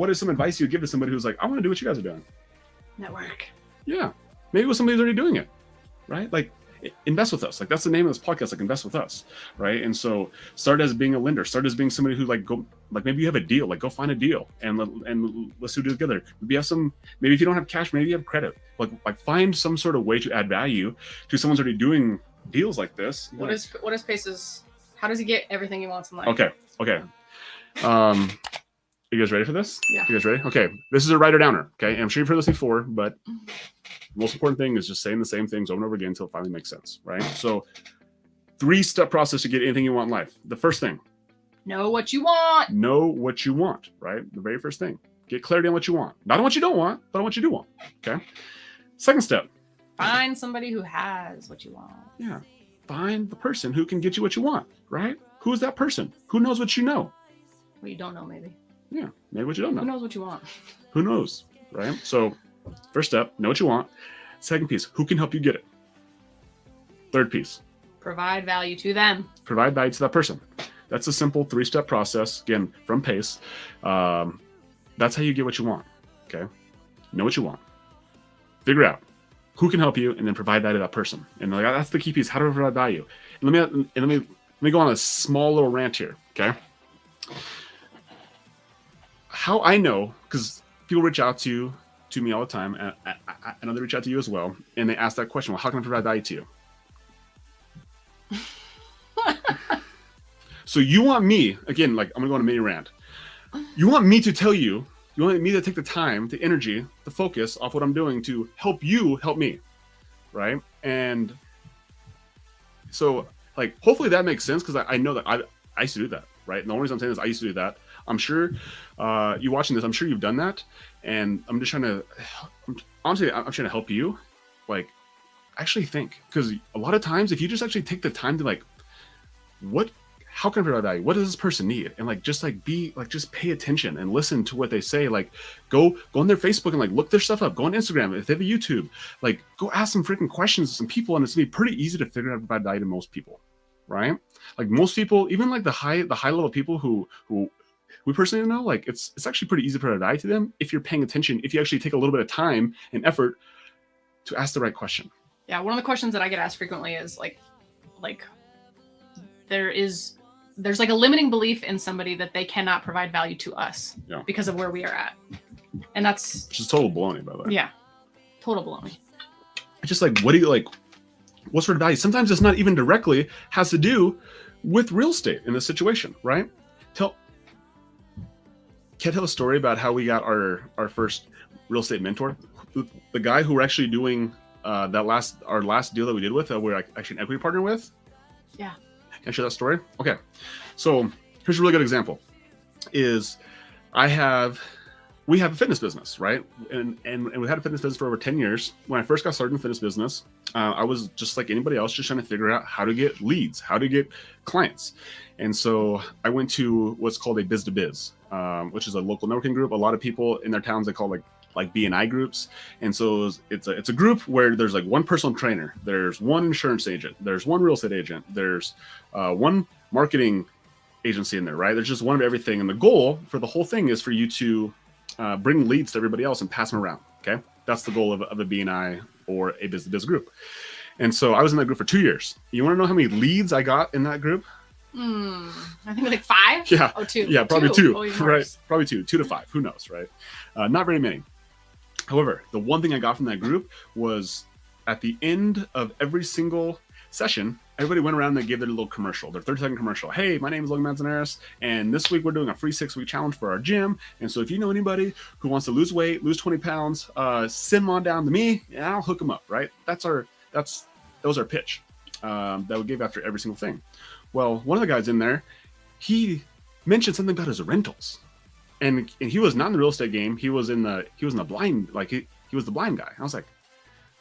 is some advice you would give to somebody who's like, I want to do what you guys are doing? Network. Yeah. Maybe with somebody who's already doing it, right? Like, invest with us. Like, that's the name of this podcast, like, invest with us, right? And so start as being a lender, start as being somebody who maybe you have a deal, like, go find a deal and let's do it together. Maybe if you don't have cash, maybe you have credit. Like find some sort of way to add value to someone's already doing deals like this. What is Pace's, how does he get everything he wants in life? Okay. You guys ready for this? Yeah. You guys ready? Okay. This is a writer downer. Okay. And I'm sure you've heard this before, but the most important thing is just saying the same things over and over again until it finally makes sense, right? So 3-step process to get anything you want in life. The first thing. Know what you want. Know what you want, right? The very first thing. Get clarity on what you want. Not on what you don't want, but on what you do want. Okay. Second step. Find somebody who has what you want. Yeah. Find the person who can get you what you want, right? Who's that person? Who knows what you know? What you don't know, maybe. Yeah, maybe what you don't know. Who knows what you want? Who knows, right? So, first step, know what you want. Second piece, who can help you get it? Third piece. Provide value to them. Provide value to that person. That's a simple 3-step process, again, from Pace. That's how you get what you want, okay? Know what you want. Figure out who can help you, and then provide value to that person. And that's the key piece, how to provide value. And let me go on a small little rant here, okay? How I know, because people reach out to me all the time, and I know they reach out to you as well, and they ask that question, well, how can I provide value to you? So you want me, again, like, I'm going to go on a mini rant. You want me to tell you, you want me to take the time, the energy, the focus off what I'm doing to help you help me, right? And so, like, hopefully that makes sense, because I know that I used to do that, right? And the only reason I'm saying is I used to do that. I'm sure you watching this, I'm sure you've done that. And I'm just trying to, I'm trying to help you, like, actually think. Because a lot of times, if you just actually take the time to, like, how can I provide value? What does this person need? And just pay attention and listen to what they say. Like, go on their Facebook and, like, look their stuff up. Go on Instagram. If they have a YouTube, like, go ask some freaking questions to some people. And it's gonna be pretty easy to figure out how to provide value to most people, right? Like, most people, even like the high level people who we personally know, like, it's actually pretty easy to provide value to them if you're paying attention, if you actually take a little bit of time and effort to ask the right question. Yeah, one of the questions that I get asked frequently is like there's like a limiting belief in somebody that they cannot provide value to us because of where we are at. And that's just total baloney, by the way. Yeah. Total baloney. It's just like, what sort of value? Sometimes it's not even directly has to do with real estate in this situation, right? Can I tell a story about how we got our first real estate mentor? The guy who we're actually doing our last deal that we did with, we're actually an equity partner with. Yeah. Can I share that story? Okay. So here's a really good example. We have a fitness business, right? And we had a fitness business for over 10 years. When I first got started in the fitness business, I was just like anybody else, just trying to figure out how to get leads, how to get clients. And so I went to what's called a biz to biz, which is a local networking group. A lot of people in their towns, they call like BNI groups. And so it's a group where there's like one personal trainer, there's one insurance agent, there's one real estate agent, there's one marketing agency in there, right? There's just one of everything. And the goal for the whole thing is for you to bring leads to everybody else and pass them around. Okay. That's the goal of a BNI or a biz group. And so I was in that group for 2 years. You want to know how many leads I got in that group? I think like 5. Yeah. Oh, 2. Yeah, probably 2. Oh, right. Probably 2 to 5. Who knows, right? Not very many. However, the one thing I got from that group was at the end of every single session, everybody went around and they gave their little commercial, their 30-second commercial. Hey, my name is Logan Manzanares, and this week we're doing a free 6-week challenge for our gym. And so if you know anybody who wants to lose weight, lose 20 pounds, send them on down to me, and I'll hook them up, right? That was our pitch that we gave after every single thing. Well, one of the guys in there, he mentioned something about his rentals, and he was not in the real estate game. He was in the blind, like he was the blind guy. I was like,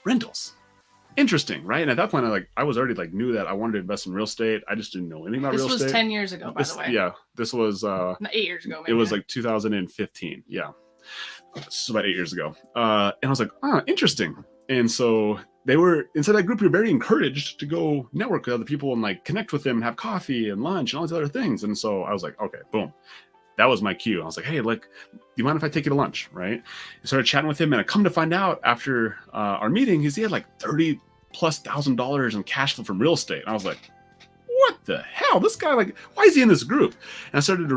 rentals. Interesting, right? And at that point, I was already knew that I wanted to invest in real estate. I just didn't know anything about real estate. This was 10 years ago, by the way. Yeah, this was 8 years ago. Maybe. It was like 2015. Yeah, it's about 8 years ago. And I was like, interesting. And so they were inside that group. You're very encouraged to go network with other people and connect with them and have coffee and lunch and all these other things. And so I was like, okay, boom. that was my cue. I was like, hey, like, do you mind if I take you to lunch? Right. I started chatting with him, and I come to find out after our meeting, he had like $30,000+ in cash flow from real estate. And I was like, what the hell? This guy, like, why is he in this group? And I started to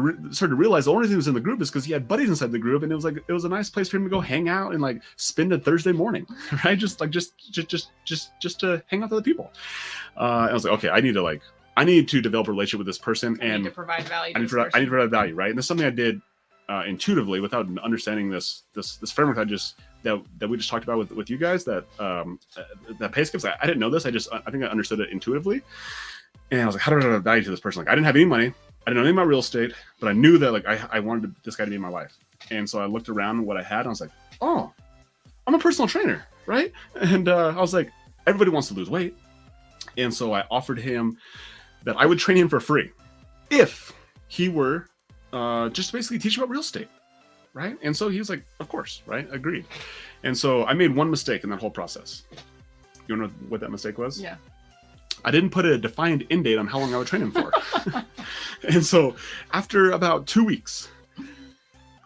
realize the only reason he was in the group is because he had buddies inside the group, and it was a nice place for him to go hang out and like spend a Thursday morning, right? Just to hang out with other people. I was like, okay, I need to develop a relationship with this person, and I need to provide value. I need to provide value, right? And that's something I did intuitively without understanding this framework that we just talked about with you guys. That pay skips. I didn't know this. I think I understood it intuitively. And I was like, how do I provide value to this person? Like, I didn't have any money. I didn't know anything about real estate, but I knew that like I wanted this guy to be in my life. And so I looked around what I had, and I was like, oh, I'm a personal trainer, right? And I was like, everybody wants to lose weight. And so I offered him that I would train him for free if he were just basically teach about real estate, right? And so he was like, of course, right? Agreed. And so I made one mistake in that whole process. You know what that mistake was? Yeah. I didn't put a defined end date on how long I would train him for. And so after about 2 weeks,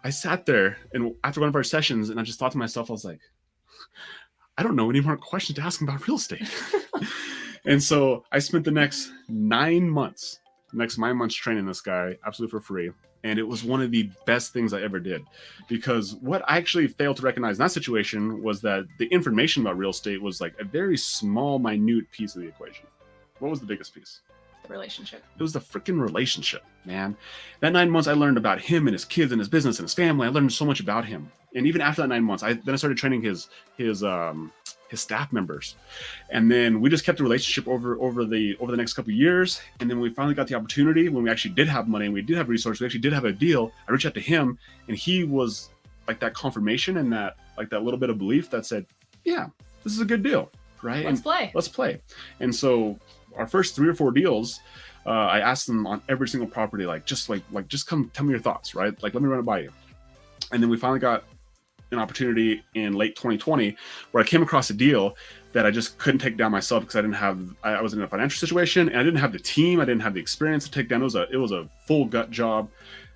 I sat there, and after one of our sessions, and I just thought to myself, I was like, I don't know any more questions to ask him about real estate. And so I spent the next 9 months training this guy absolutely for free. And it was one of the best things I ever did, because what I actually failed to recognize in that situation was that the information about real estate was like a very small, minute piece of the equation. What was the biggest piece? The relationship. It was the freaking relationship, man. That 9 months, I learned about him and his kids and his business and his family. I learned so much about him. And even after that 9 months, I started training his staff members, and then we just kept the relationship over the next couple of years. And then we finally got the opportunity when we actually did have money and we did have resources. We actually did have a deal. I reached out to him, and he was like that confirmation and that little bit of belief that said, "Yeah, this is a good deal, right? Let's play." And so our first 3 or 4 deals, I asked them on every single property, just come tell me your thoughts, right? Like, let me run it by you. And then we finally got an opportunity in late 2020 where I came across a deal that I just couldn't take down myself because I was in a financial situation, and I didn't have the team, I didn't have the experience to take down. It was a full gut job.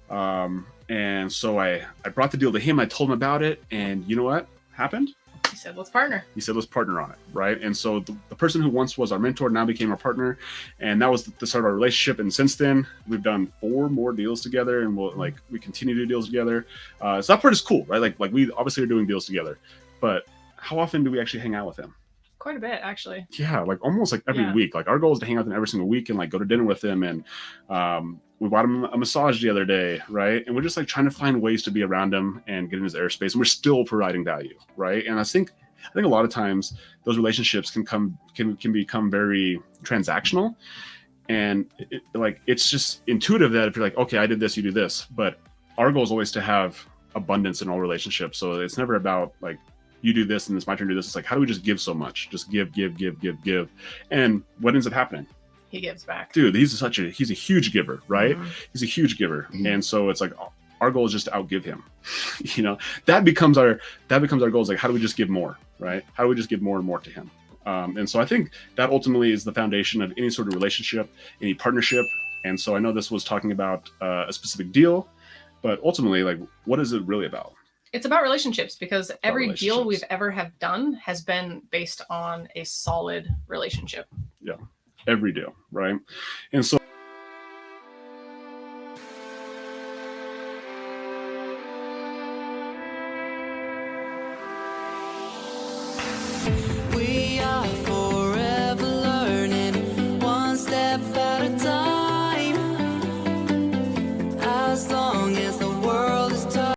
And so I brought the deal to him. I told him about it, and you know what happened? He said, let's partner. He said, let's partner on it, right? And so the person who once was our mentor now became our partner, and that was the start of our relationship. And since then, we've done 4 more deals together, and we continue to do deals together. So that part is cool, right? Like we obviously are doing deals together, but how often do we actually hang out with him? Quite a bit, actually. Yeah, like almost like every week. Like our goal is to hang out with him every single week and like go to dinner with him. And we bought him a massage the other day, right? And we're just like trying to find ways to be around him and get in his airspace, and we're still providing value, right? And I think a lot of times those relationships can become very transactional, and it's just intuitive that if you're like, okay, I did this, you do this. But our goal is always to have abundance in all relationships. So it's never about like, you do this and it's my turn to do this. It's like, how do we just give so much? Just give. And what ends up happening? He gives back. Dude, he's a huge giver, right? Mm-hmm. He's a huge giver. Mm-hmm. And so it's like, our goal is just to outgive him. That becomes our goal, is like, how do we just give more, right? How do we just give more and more to him? And so I think that ultimately is the foundation of any sort of relationship, any partnership. And so I know this was talking about a specific deal, but ultimately, like, what is it really about? It's about relationships, because every deal we've ever have done has been based on a solid relationship. Yeah, every deal, right? And so